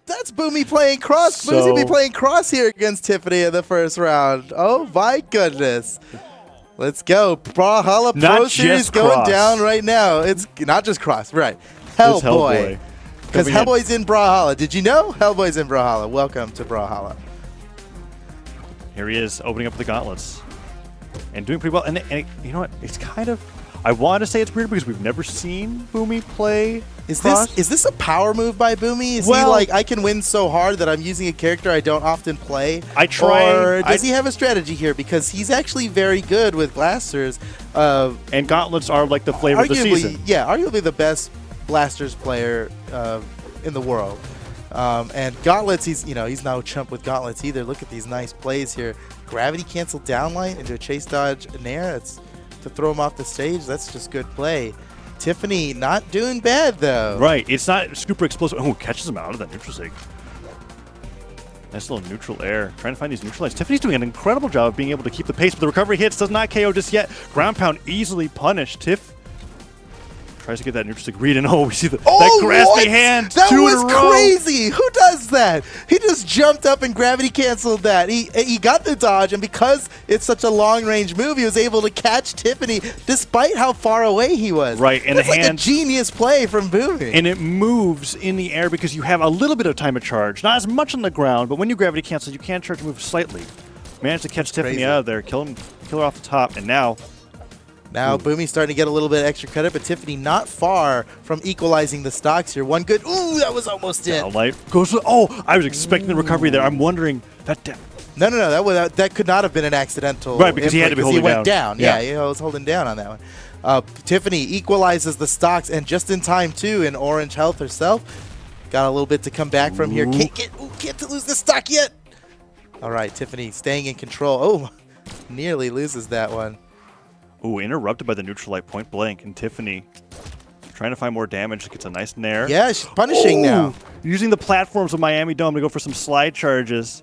That's Boomy playing cross. Boomy's going to be playing cross here against Tiffany in the first round. Oh, my goodness. Let's go. Brawlhalla Pro Series going down right now. It's not just cross, right. Hellboy. Because Hellboy's in Brawlhalla. Did you know? Hellboy's in Brawlhalla. Welcome to Brawlhalla. Here he is, opening up the gauntlets. And doing pretty well. And you know what? It's kind of... I want to say it's weird because we've never seen Boomy play cross. Is this a power move by Boomy? Is he like, I can win so hard that I'm using a character I don't often play? I try. Or does he have a strategy here? Because he's actually very good with blasters. And gauntlets are like the flavor of the season. Yeah, arguably the best blasters player in the world. And gauntlets, he's no chump with gauntlets either. Look at these nice plays here. Gravity cancel downlight into a chase dodge nair. It's to throw him off the stage. That's just good play. Tiffany not doing bad though. Right, it's not super explosive. Oh, catches him out of that neutral sig. Nice little neutral air. Trying to find these neutralized. Tiffany's doing an incredible job of being able to keep the pace, but the recovery hits. Does not KO just yet. Ground pound easily punished. Tiff tries to get that neutral stick read, and we see that graspy hand. That was crazy. Who does that? He just jumped up and gravity canceled that. He got the dodge, and because it's such a long range move, he was able to catch Tiffany despite how far away he was. Right, and that's like a genius play from Boomy. And it moves in the air because you have a little bit of time of charge, not as much on the ground, but when you gravity cancel, you can charge to move slightly. Managed to catch Tiffany out of there, kill her off the top, and now Boomy's starting to get a little bit extra credit, but Tiffany not far from equalizing the stocks here. One good. Ooh, that was almost it. Goes. I was expecting the recovery there. I'm wondering that. No. That could not have been an accidental. Right, because he had to be holding down. He went down. Yeah, he was holding down on that one. Tiffany equalizes the stocks, and just in time too. In orange health herself, got a little bit to come back from here. Can't to lose the stock yet. All right, Tiffany staying in control. Oh, nearly loses that one. Ooh, interrupted by the neutral light point blank, and Tiffany trying to find more damage. Gets a nice nair. Yeah, she's punishing now. Using the platforms of Miami Dome to go for some slide charges.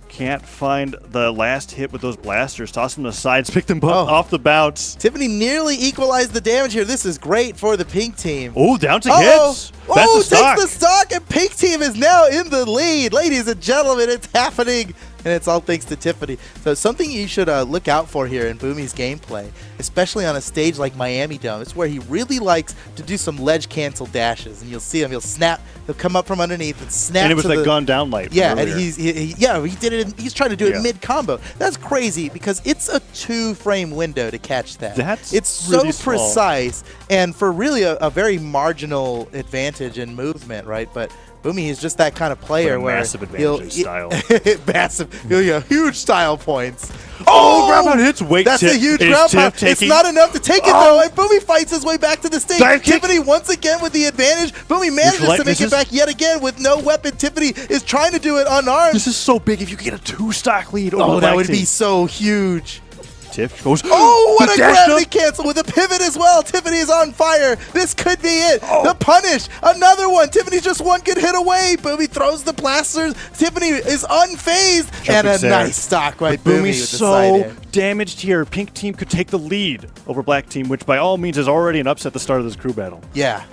Can't find the last hit with those blasters. Toss them to the sides, pick them off the bounce. Tiffany nearly equalized the damage here. This is great for the pink team. Oh, down to hits. That's the stock. Takes the stock, and pink team is now in the lead. Ladies and gentlemen, it's happening. And it's all thanks to Tiffany. So something you should look out for here in Boomy's gameplay, especially on a stage like Miami Dome. It's where he really likes to do some ledge cancel dashes, and you'll see him. He'll snap. He'll come up from underneath and snap. And it was that gun down light. Yeah, and he did it. He's trying to do it mid combo. That's crazy because it's a 2-frame window to catch that. It's really so precise, and for really a very marginal advantage in movement, right? But Boomy is just that kind of player where massive advantage in style. Huge style points. Ground pound hits. Wait, that's a huge ground pound. It's not enough to take it though, and Boomy fights his way back to the stage. Tiffany once again with the advantage. Boomy manages to make it back yet again with no weapon. Tiffany is trying to do it unarmed. This is so big. If you get a 2-stock lead, that would be so huge. Tiff goes. What a gravity cancel with a pivot as well. Tiffany is on fire. This could be it. The punish. Another one. Tiffany's just one good hit away. Boomy throws the blasters. Tiffany is unfazed. And a nice stock by Boomy with the side air. Damaged here. Pink team could take the lead over black team, which by all means is already an upset at the start of this crew battle. Yeah.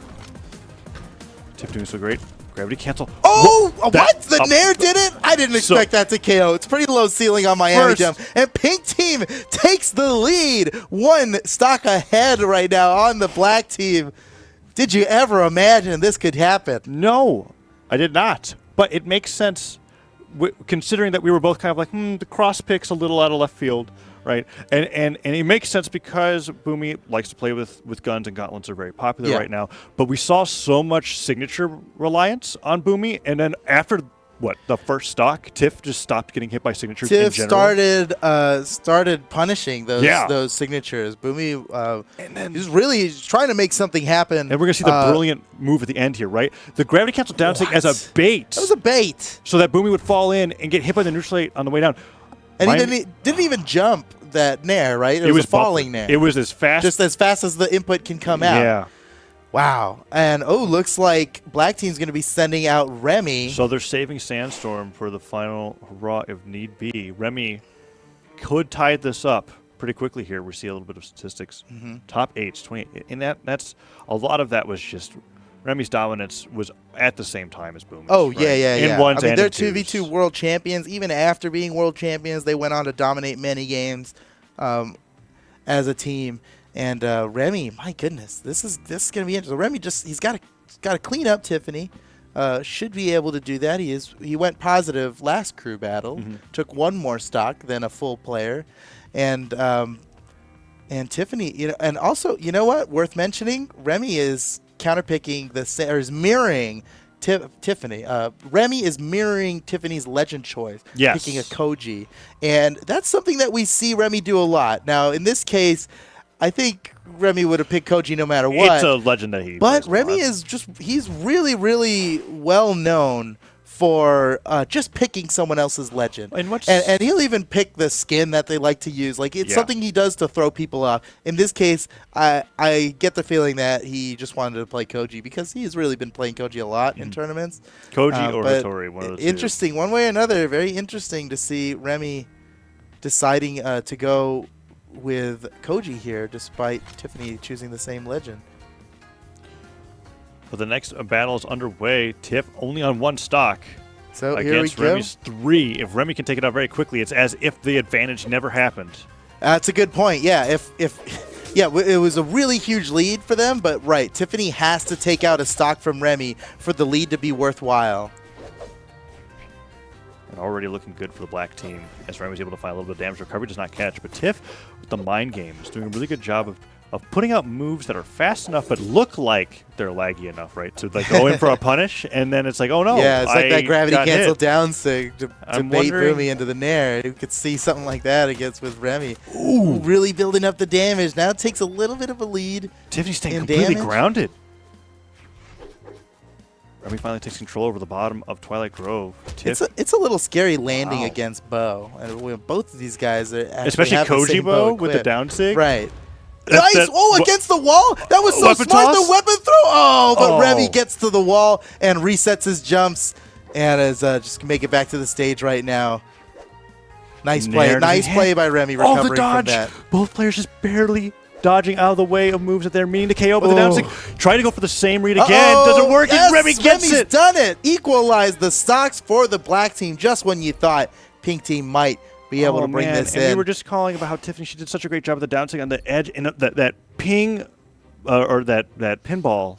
Tiff doing so great. Gravity cancel. What? The Nair did it? I didn't expect that to KO. It's pretty low ceiling on Miami Dome. And pink team takes the lead. One stock ahead right now on the black team. Did you ever imagine this could happen? No, I did not. But it makes sense considering that we were both kind of like, the cross pick's a little out of left field. Right, and it makes sense because Boomy likes to play with guns, and gauntlets are very popular right now. But we saw so much signature reliance on Boomy, and then after the first stock, Tiff just stopped getting hit by signatures. Tiff started punishing those signatures. Boomy, he's really trying to make something happen. And we're gonna see the brilliant move at the end here, right? The gravity cancel down stick as a bait. That was a bait, so that Boomy would fall in and get hit by the neutral light on the way down. And he didn't even jump that nair, right? It was a falling nair. It was as fast. Just as fast as the input can come out. Yeah. Wow. And, looks like black team's going to be sending out Remy. So they're saving Sandstorm for the final hurrah if need be. Remy could tie this up pretty quickly here. We see a little bit of statistics. Top 8s, 28. And that's a lot of that was just Remy's dominance was at the same time as Boomy's. Oh, right? yeah. In ones I mean, and they're in twos. 2v2 world champions. Even after being world champions, they went on to dominate many games as a team. And Remy, my goodness, this is going to be interesting. Remy he's got to clean up Tiffany. Should be able to do that. He went positive last crew battle. Took one more stock than a full player, and Tiffany, and also, you know what? Worth mentioning, Remy is counterpicking is mirroring Tiffany. Remy is mirroring Tiffany's legend choice, picking a Koji, and that's something that we see Remy do a lot. Now, in this case, I think Remy would have picked Koji no matter what. It's a legend that But Remy he's really, really well known for just picking someone else's legend. And he'll even pick the skin that they like to use. Like, it's something he does to throw people off. In this case, I get the feeling that he just wanted to play Koji because he's really been playing Koji a lot in tournaments. Koji or Hattori, one of the two. Interesting. One way or another, very interesting to see Remy deciding to go with Koji here, despite Tiffany choosing the same legend. But the next battle is underway. Tiff only on one stock against Remy's 3. If Remy can take it out very quickly, it's as if the advantage never happened. That's a good point. Yeah, it was a really huge lead for them, but right, Tiffany has to take out a stock from Remy for the lead to be worthwhile. And already looking good for the black team as Remy's able to find a little bit of damage. Recovery does not catch, but Tiff with the mind game is doing a really good job of putting out moves that are fast enough but look like they're laggy enough, right? To like go in for a punish, and then it's like, oh no, yeah, it's like that gravity cancel down sig to bait Remy into the nair. You could see something like that against with Remy. Ooh, really building up the damage. Now it takes a little bit of a lead. Tiffany's staying completely grounded. Remy finally takes control over the bottom of Twilight Grove. It's a little scary landing against Bo. And both of these guys are especially Koji Bo with the down sig. Right. Nice! Against the wall? That was so smart, the weapon throw! Oh, but Remy gets to the wall and resets his jumps and is just make it back to the stage right now. Nice play. Nice play by Remy recovering the dodge. From that. Both players just barely dodging out of the way of moves that they're meaning to KO, but the down stick. Try to go for the same read again. Doesn't work, and Remy gets it. Done it. Equalized the stocks for the black team just when you thought pink team might be able to bring this in. We were just calling about how Tiffany, she did such a great job with the down stick on the edge, and that ping or that pinball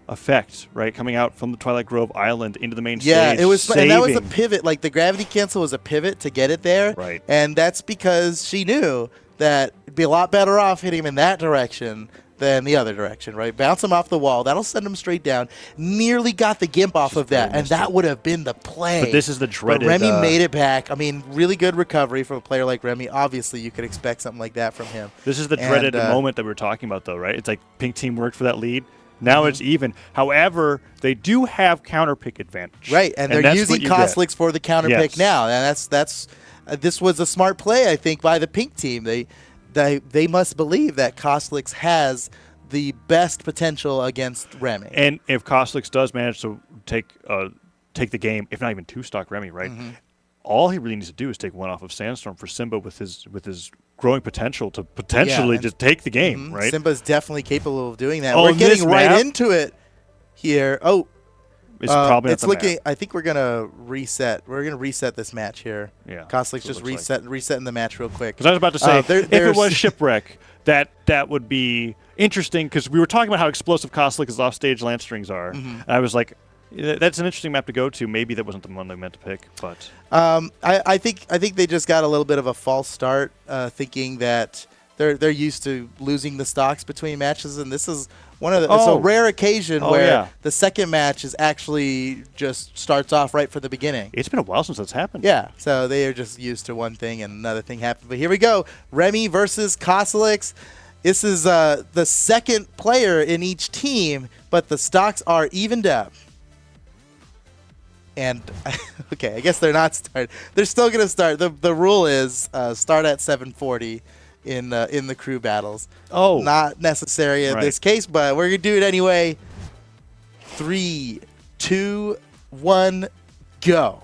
effect, right, coming out from the Twilight Grove Island into the main stage. Yeah, it was, and that was a pivot. Like, the gravity cancel was a pivot to get it there. Right. And that's because she knew that it'd be a lot better off hitting him in that direction than the other direction, right? Bounce him off the wall. That'll send him straight down. Nearly got the gimp off of that, and that would have been the play. But this is the dreaded... But Remy made it back. I mean, really good recovery from a player like Remy. Obviously, you could expect something like that from him. This is the dreaded moment that we were talking about, though, right? It's like pink team worked for that lead. Now it's even. However, they do have counter pick advantage. Right, and they're using Cossacks for the counter pick now. And that's this was a smart play, I think, by the pink team. They must believe that Cossacks has the best potential against Remy. And if Cossacks does manage to take the game, if not even two-stock Remy, right? All he really needs to do is take one off of Sandstorm for Simba with his growing potential to potentially just take the game, right? Simba's definitely capable of doing that. We're getting right into it here. It's probably it's looking. I think we're gonna reset. We're gonna reset this match here. Yeah, Cossacks just resetting the match real quick. Because I was about to say, if it was Shipwreck, that would be interesting. Because we were talking about how explosive Cossacks' offstage lance strings are, and I was like, that's an interesting map to go to. Maybe that wasn't the one they meant to pick, but I think they just got a little bit of a false start, thinking that they're used to losing the stocks between matches, and this is one of the it's a rare occasion where the second match is actually just starts off right from the beginning. It's been a while since that's happened. Yeah, so they are just used to one thing and another thing happened. But here we go, Remy versus Cossacks. This is the second player in each team, but the stocks are evened up. And okay, I guess they're not starting. They're still going to start. The rule is start at 740 in the crew battles. Not necessary in this case, but we're going to do it anyway. 3, 2, 1, go.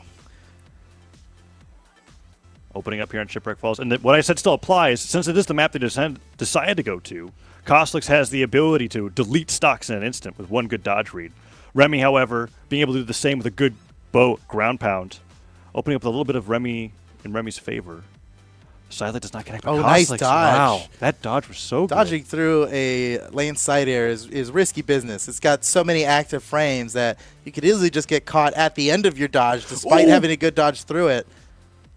Opening up here on Shipwreck Falls. And what I said still applies. Since it is the map they decided to go to, Cossacks has the ability to delete stocks in an instant with one good dodge read. Remy, however, being able to do the same with a good bow ground pound, opening up a little bit of Remy in Remy's favor. Sidelight does not connect. Oh, nice dodge. Wow, that dodge was so good. Dodging through a lane side air is risky business. It's got so many active frames that you could easily just get caught at the end of your dodge despite having a good dodge through it.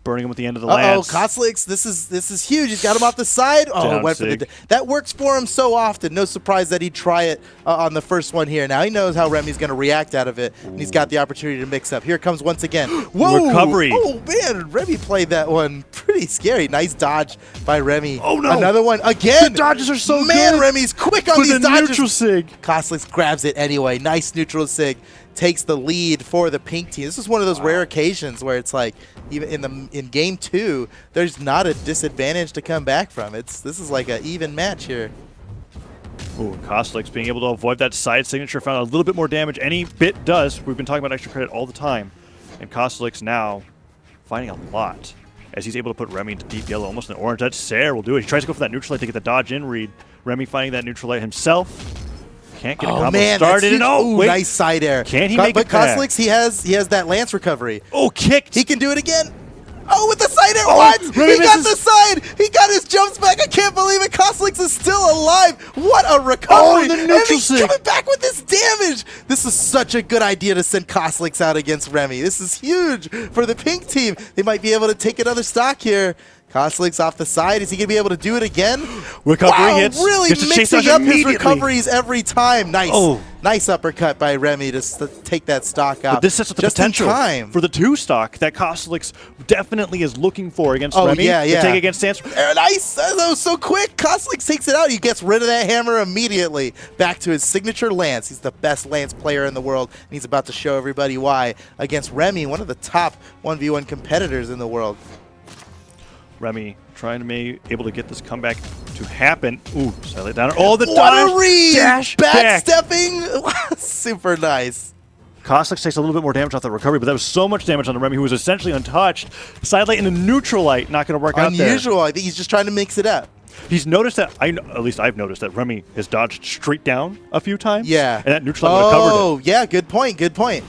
Burning him at the end of the lance. Cossacks, this is huge. He's got him off the side. Oh, went for that works for him so often. No surprise that he'd try it on the first one here. Now he knows how Remy's going to react out of it, and he's got the opportunity to mix up. Here it comes once again. Whoa! Recovery. Oh, man. Remy played that one pretty scary. Nice dodge by Remy. Oh, no. Another one. Again. The dodges are so good. Man, Remy's quick on these dodges. Neutral sig. Cossacks grabs it anyway. Nice neutral sig. Takes the lead for the pink team. This is one of those rare occasions where it's like, even in game 2, there's not a disadvantage to come back from. This is like an even match here. Ooh, Cossacks being able to avoid that side signature, found a little bit more damage. Any bit does. We've been talking about extra credit all the time. And Cossacks now finding a lot as he's able to put Remy into deep yellow, almost an orange. That Sair will do it. He tries to go for that neutral light to get the dodge in read. Remy finding that neutral light himself. Can't get a combo started. And wait. Nice side air. Can he make it back? But Cossacks, he has that lance recovery. Oh, kicked. He can do it again. Oh, with the side air. What? He got the side. He got his jumps back. I can't believe it. Cossacks is still alive. What a recovery. The neutral he's coming back with this damage. This is such a good idea to send Cossacks out against Remy. This is huge for the pink team. They might be able to take another stock here. Cossacks off the side. Is he going to be able to do it again? Recovery hits. Really mixing up his recoveries every time. Nice. Nice uppercut by Remy to take that stock out. But this sets up the potential for the 2 stock that Cossacks definitely is looking for against Remy to take against Sandstorm. Nice. That was so quick. Cossacks takes it out. He gets rid of that hammer immediately. Back to his signature lance. He's the best lance player in the world, and he's about to show everybody why against Remy, one of the top 1v1 competitors in the world. Remy trying to be able to get this comeback to happen. Ooh, slightly down. Oh, the what a read! Dash backstepping. Super nice. Cossacks takes a little bit more damage off the recovery, but that was so much damage on the Remy, who was essentially untouched. Side light and the neutral light not going to work out there. Unusual. I think he's just trying to mix it up. He's noticed that, at least I've noticed that Remy has dodged straight down a few times. Yeah. And that neutral light recovered it. Oh, yeah, good point, good point.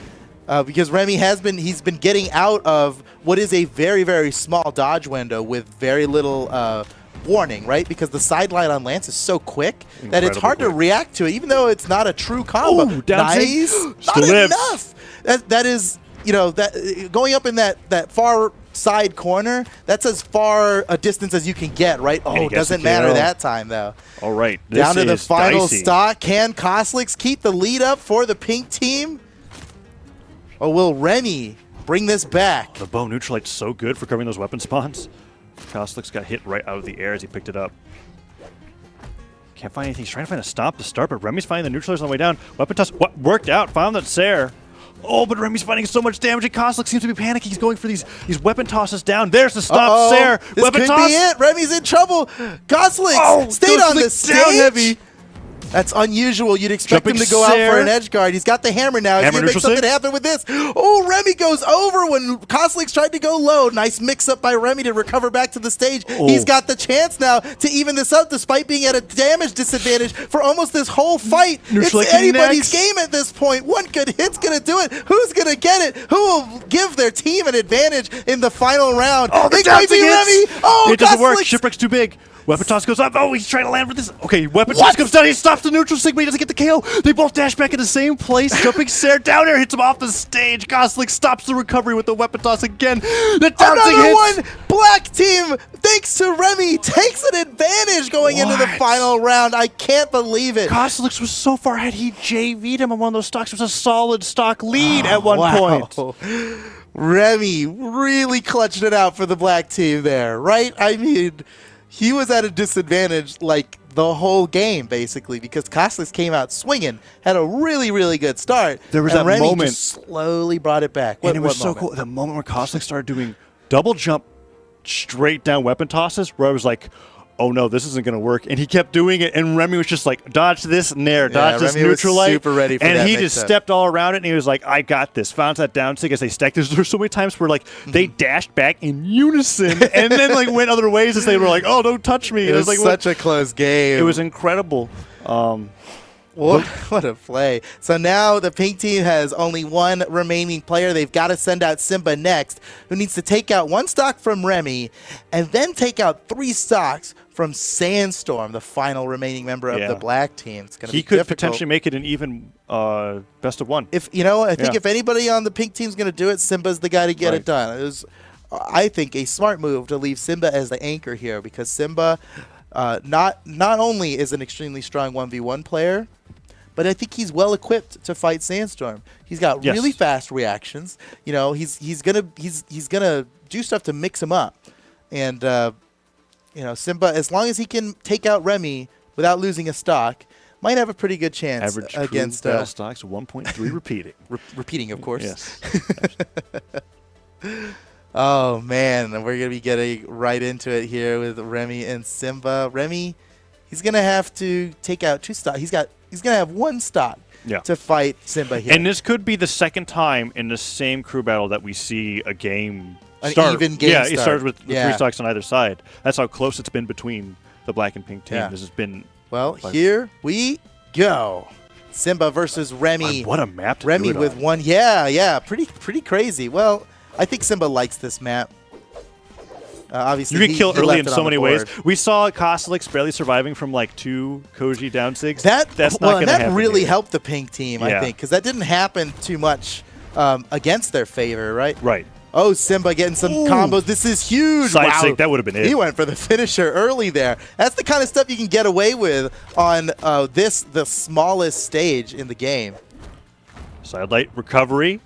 Because Remy he's been getting out of what is a very, very small dodge window with very little warning, right? Because the side light on Lance is so quick that it's hard to react to it, even though it's not a true combo. Ooh, nice. Not enough. That is, that going up in that far side corner, that's as far a distance as you can get, right? Oh, doesn't matter that time, though. All right. Down to the final stock. Can Cossacks keep the lead up for the pink team? Or will Remy bring this back? The bow neutral light's so good for covering those weapon spawns. Cossacks got hit right out of the air as he picked it up. Can't find anything. He's trying to find a stomp to start, but Remy's finding the neutralizers on the way down. Weapon toss. What worked out? Found that Sair. Oh, but Remy's finding so much damage, and Cossacks seems to be panicking. He's going for these weapon tosses down. There's the stop, Sair. This weapon could toss. be it. Remy's in trouble. Cossacks stayed on the stage. Down heavy. That's unusual. You'd expect him to go out for an edge guard. He's got the hammer now. He's going to make something happen with this. Oh, Remy goes over when Cossacks tried to go low. Nice mix-up by Remy to recover back to the stage. Oh. He's got the chance now to even this up despite being at a damage disadvantage for almost this whole fight. It's anybody's game at this point. One good hit's going to do it. Who's going to get it? Who will give their team an advantage in the final round? Oh, it might be Remy. Oh, it doesn't work. Shipwreck's too big. Weapon toss goes up. Oh, he's trying to land for this. Okay, weapon toss comes down. He stops the neutral sig, but he doesn't get the KO. They both dash back in the same place. Jumping Sair down there hits him off the stage. Cossacks stops the recovery with the weapon toss again. The Another one. Black team, thanks to Remy, takes an advantage going into the final round. I can't believe it. Cossacks was so far ahead. He JV'd him on one of those stocks. It was a solid stock lead at one point. Remy really clutched it out for the black team there, right? I mean, he was at a disadvantage like the whole game, basically, because Cossacks came out swinging, had a really, really good start. There was and that Remy moment. Just slowly brought it back. And it was so cool. The moment where Cossacks started doing double jump straight down weapon tosses, where I was like, oh no, this isn't going to work. And he kept doing it, and Remy was just like, dodge this nair, dodge this neutral light. Super ready for that. And he just stepped all around it, and he was like, I got this. Found that down stick as they stacked. There were so many times where like they dashed back in unison and then like went other ways as they were like, oh, don't touch me. It was like such a close game. It was incredible. What a play. So now the pink team has only one remaining player. They've got to send out Simba next, who needs to take out 1 stock from Remy and then take out 3 stocks from Sandstorm, the final remaining member of the black team. It's going to be difficult. He could potentially make it an even best of 1. If I think if anybody on the pink team is going to do it, Simba's the guy to get it done. It was, I think, a smart move to leave Simba as the anchor here, because Simba not only is an extremely strong 1v1 player, but I think he's well equipped to fight Sandstorm. He's got really fast reactions. You know, he's gonna do stuff to mix him up, and you know, Simba, as long as he can take out Remy without losing a stock, might have a pretty good chance against battle stocks 1.3 repeating. Repeating, of course. Yes. Oh man, we're gonna be getting right into it here with Remy and Simba. Remy, he's gonna have to take out 2 stocks. He's gonna have 1 stock to fight Simba here. And this could be the second time in the same crew battle that we see a game start. Even game start. It starts with 3 stocks on either side. That's how close it's been between the black and pink team. This has been. Well, here we go. Simba versus Remy. What a map to Remy do it with on. 1. Yeah, pretty crazy. Well, I think Simba likes this map. Obviously, you can kill early in so many ways. board. We saw Cossacks barely surviving from like 2 Koji down sigs. That's not going to happen. That really here. helped the pink team, I think, because that didn't happen too much against their favor, right? Right. Oh, Simba getting some combos. This is huge. Side sig, that would have been it. He went for the finisher early there. That's the kind of stuff you can get away with on the smallest stage in the game. Side light recovery.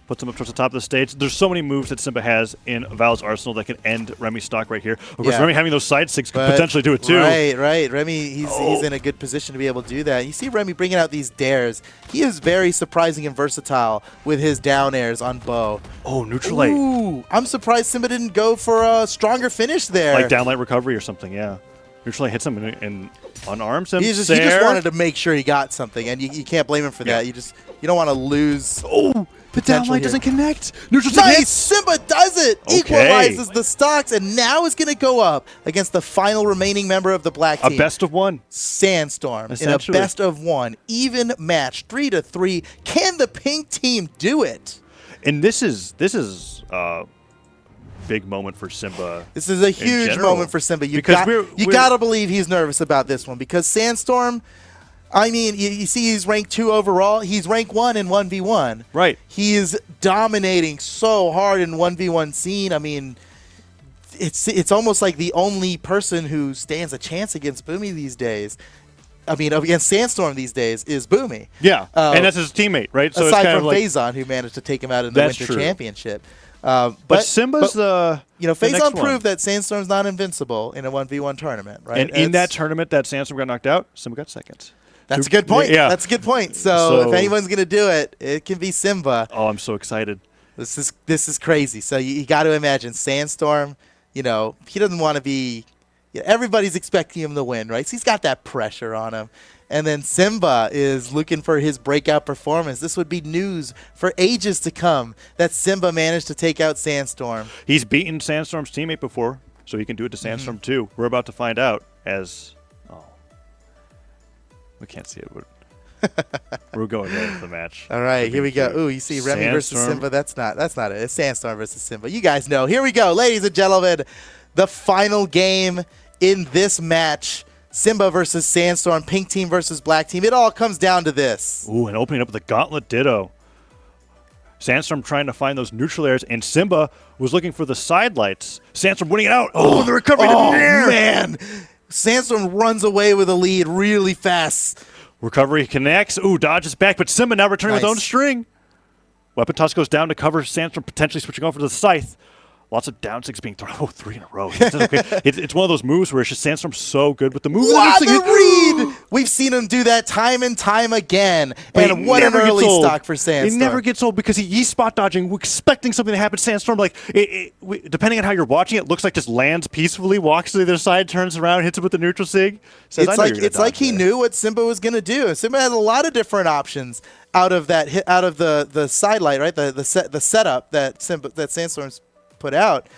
Puts him up towards the top of the stage. There's so many moves that Simba has in Val's arsenal that can end Remy's stock right here. Of course, Remy having those side sigs could potentially do it too. Right. Remy, he's in a good position to be able to do that. You see Remy bringing out these dares. He is very surprising and versatile with his down airs on bow. Oh, neutral light. Ooh, I'm surprised Simba didn't go for a stronger finish there. Like down light recovery or something, yeah. Neutral light hits him and unarms him. He just wanted to make sure he got something, and you can't blame him for that. You don't want to lose. Oh! But down light doesn't connect. Nice! Simba does it! Equalizes the stocks, and now is going to go up against the final remaining member of the black team. A best of 1. Sandstorm in a best of 1. Even match, 3-3. Can the pink team do it? And this is a big moment for Simba. This is a huge moment for Simba. You got to believe he's nervous about this one, because Sandstorm, I mean, you see he's ranked 2 overall. He's ranked 1 in 1v1. Right. He is dominating so hard in 1v1 scene. I mean, it's almost like the only person who stands a chance against Boomy these days. I mean, against Sandstorm these days is Boomy. Yeah, and that's his teammate, right? So aside it's from Faison, who managed to take him out in the Winter Championship. But Simba's Faison proved that Sandstorm's not invincible in a 1v1 tournament, right? And in that tournament that Sandstorm got knocked out, Simba got second. That's a good point. Yeah. That's a good point. So if anyone's going to do it, it can be Simba. Oh, I'm so excited. This is crazy. So you got to imagine Sandstorm, he doesn't want to be everybody's expecting him to win, right? So he's got that pressure on him. And then Simba is looking for his breakout performance. This would be news for ages to come that Simba managed to take out Sandstorm. He's beaten Sandstorm's teammate before, so he can do it to Sandstorm too. We're about to find out as... We can't see it. We're going right into the match. All right, here we go. Ooh, you see Remy versus Simba. That's not it. It's Sandstorm versus Simba. You guys know. Here we go, ladies and gentlemen. The final game in this match. Simba versus Sandstorm. Pink team versus black team. It all comes down to this. Ooh, and opening up with a gauntlet ditto. Sandstorm trying to find those neutral airs, and Simba was looking for the side lights. Sandstorm winning it out. Oh, the recovery to the air. Man. Sandstorm runs away with a lead really fast. Recovery connects. Ooh, dodges back, but Simba now returning with own string. Weapon toss goes down to cover Sandstorm, potentially switching over to the scythe. Lots of down six being thrown. Oh, 3 in a row. It's, okay. It's one of those moves where it's just Sandstorm's so good with the move. Wow, the read! We've seen him do that time and time again. And what an early stock for Sandstorm. It never gets old because he's spot dodging, expecting something to happen. Sandstorm, like, depending on how you're watching it, looks like just lands peacefully, walks to the other side, turns around, hits it with the neutral sig. Says, it's like he knew what Simba was going to do. Simba had a lot of different options out of that hit, out of the side light, right? The setup that Sandstorm's put out,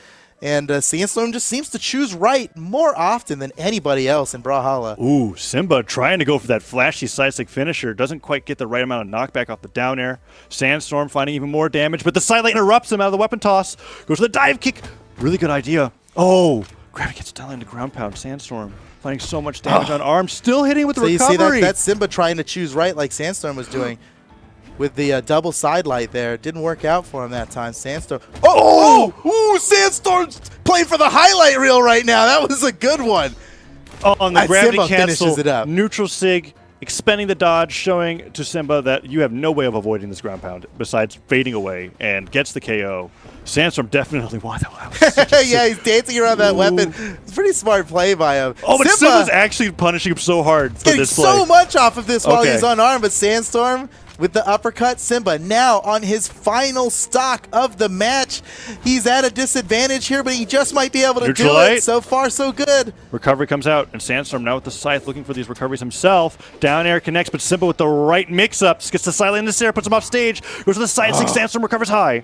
and Sandstorm just seems to choose right more often than anybody else in Brawlhalla. Ooh, Simba trying to go for that flashy side stick finisher, doesn't quite get the right amount of knockback off the down air. Sandstorm finding even more damage, but the side light interrupts him out of the weapon toss. Goes for the dive kick. Really good idea. Oh, Gravity gets down into ground pound. Sandstorm finding so much damage on arms, still hitting with the recovery. You see that's Simba trying to choose right like Sandstorm was doing. With the double side light there. Didn't work out for him that time. Sandstorm. Ooh, Sandstorm's playing for the highlight reel right now. That was a good one. Oh, on the gravity Simba cancel, finishes it up. Neutral sig, expending the dodge, showing to Simba that you have no way of avoiding this ground pound besides fading away, and gets the KO. Sandstorm definitely won that one. Yeah, he's dancing around that weapon. It's a pretty smart play by him. Oh, but Simba's actually punishing him so hard for this play. So much off of this while he's unarmed, but Sandstorm with the uppercut. Simba now on his final stock of the match. He's at a disadvantage here, but he just might be able to do it. So far, so good. Recovery comes out, and Sandstorm now with the scythe looking for these recoveries himself. Down air connects, but Simba with the right mix-ups gets the silent in this air, puts him off stage, goes to the side stick. Sandstorm recovers high.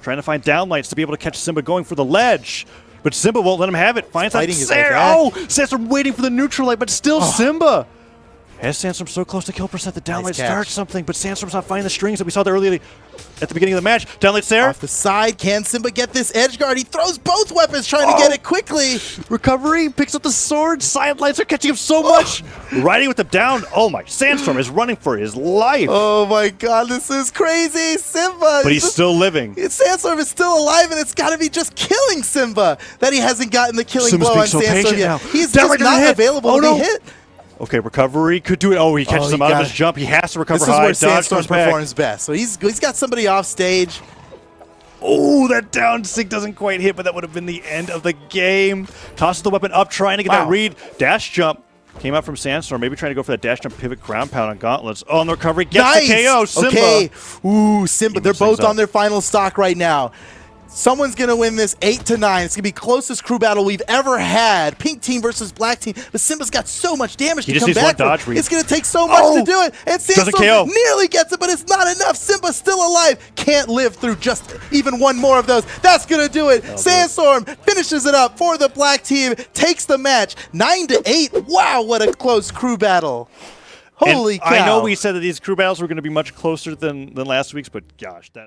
Trying to find downlights to be able to catch Simba going for the ledge. But Simba won't let him have it. Finds that Sarah. Oh, Sandstorm waiting for the neutral light, but still Simba. As Sandstorm so close to kill percent, the downlight starts something, but Sandstorm's not finding the strings that we saw there earlier at the beginning of the match. Downlight Sarah. Off the side, can Simba get this edge guard? He throws both weapons trying to get it quickly. Recovery, picks up the sword. Side lights are catching him so much. Riding with them down. Oh my, Sandstorm is running for his life. Oh my God, this is crazy. Simba. But he's still living. Sandstorm is still alive, and it's got to be just killing Simba that he hasn't gotten the killing blow on Sandstorm yet. He's just not available to be hit. Okay, recovery could do it. Oh, he catches him out of his jump. He has to recover high. This is where Sandstorm performs best. So he's got somebody off stage. Oh, that down sig doesn't quite hit, but that would have been the end of the game. Tosses the weapon up, trying to get that read. Dash jump came out from Sandstorm. Maybe trying to go for that dash jump pivot ground pound on Gauntlets. Oh, and the recovery gets the KO. Simba. Okay. Ooh, Simba. They're both on their final stock right now. Someone's going to win this 8-9. It's going to be closest crew battle we've ever had. Pink team versus black team. But Simba's got so much damage to come back from. It's going to take so much to do it. And Sandstorm nearly gets it, but it's not enough. Simba's still alive. Can't live through just even one more of those. That's going to do it. Sandstorm finishes it up for the black team. Takes the match 9-8. Wow, what a close crew battle. Holy cow. I know we said that these crew battles were going to be much closer than last week's, but gosh, that